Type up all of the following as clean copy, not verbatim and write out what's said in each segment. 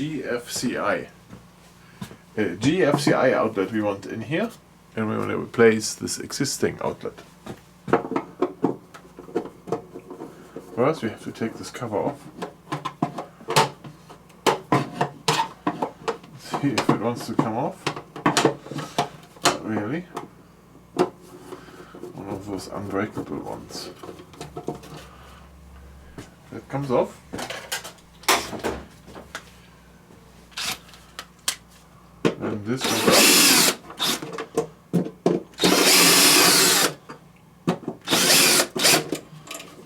GFCI. GFCI outlet we want in here, and we want to replace this existing outlet. First we have to take this cover off. See if it wants to come off. Not really. One of those unbreakable ones. That comes off. And this comes up.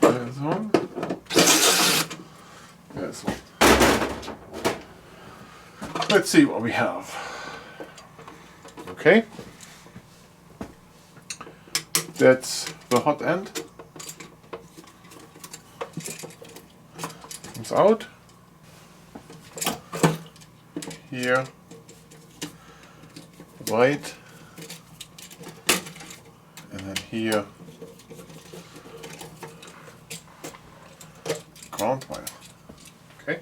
There's one. There's one. Let's see what we have. Okay. That's the hot end. Comes out. Here. White. And then here. Ground wire. Okay.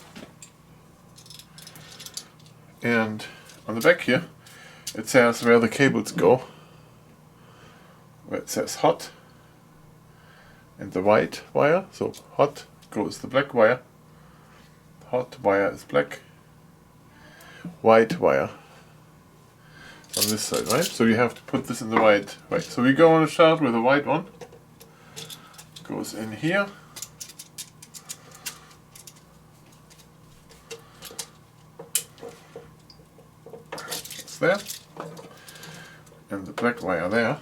And on the back here, it says where the cables go. Where it says hot and the white wire. So hot goes the black wire. Hot wire is black. White wire on this side, right? So you have to put this in the white. Right. So we go on a start with the white one. Goes in here. It's there. And the black wire there.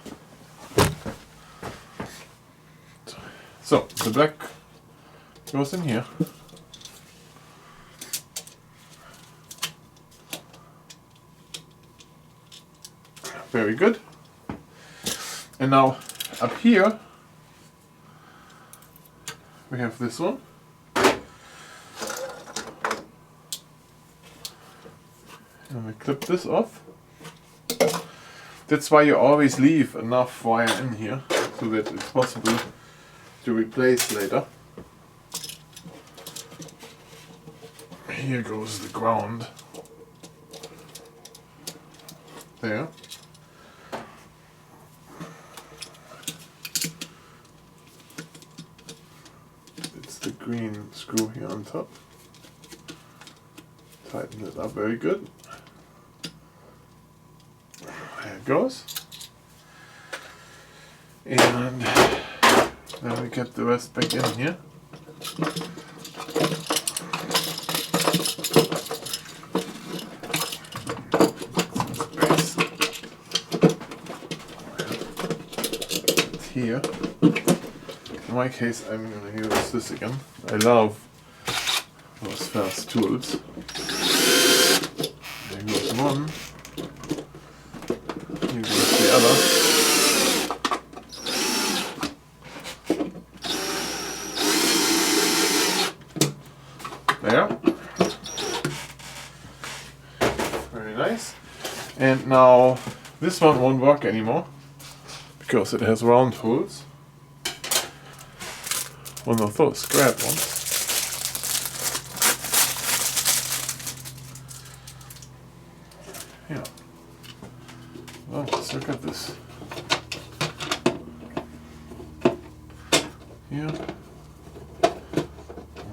So the black goes in here. Very good. And now up here we have this one. And we clip this off. That's why you always leave enough wire in here so that it's possible to replace later. Here goes the ground. There. It's the green screw here on top. Tighten it up very good. There it goes. And then we get the rest back in here. Here. In my case, I'm going to use this again. I love those fast tools. There goes one. Here goes the other. There. Very nice. And now this one won't work anymore because it has round holes. One of those squared ones. Yeah. Well, let's look at this. Here.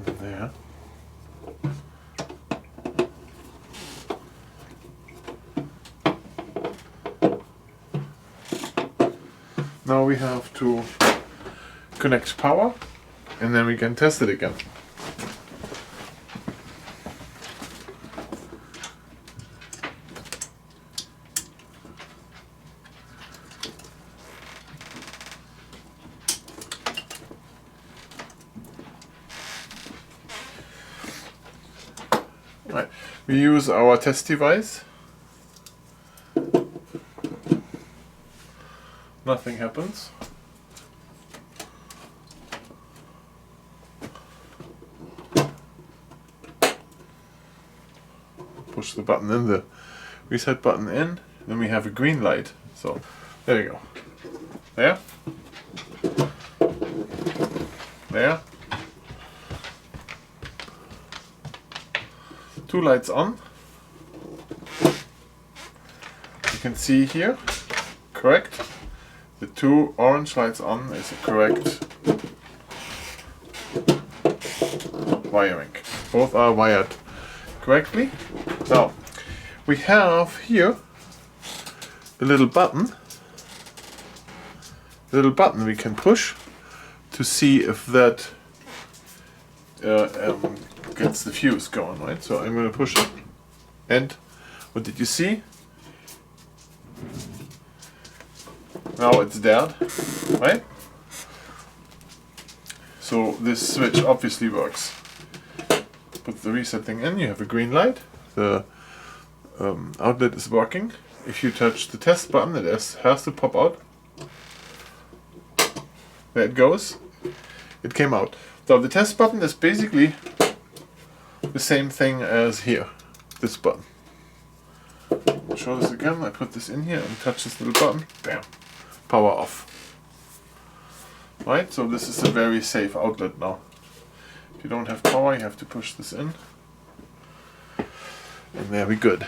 And there. Now we have to connect power, and then we can test it again. Right. We use our test device. Nothing happens. Push the button in, the reset button in, then we have a green light. So there you go. There. There. 2 lights on. You can see here, correct? The 2 orange lights on is the correct wiring. Both are wired correctly. Now, we have here a little button we can push to see if that gets the fuse going, right? So I'm going to push it, and what did you see? Now it's dead, right? So this switch obviously works. Put the reset thing in, you have a green light, the outlet is working. If you touch the test button, it has to pop out. There it goes. It came out. So the test button is basically the same thing as here, this button. I'll show this again. I put this in here and touch this little button. Bam. Power off. Right, so this is a very safe outlet now. If you don't have power, you have to push this in. And there we good.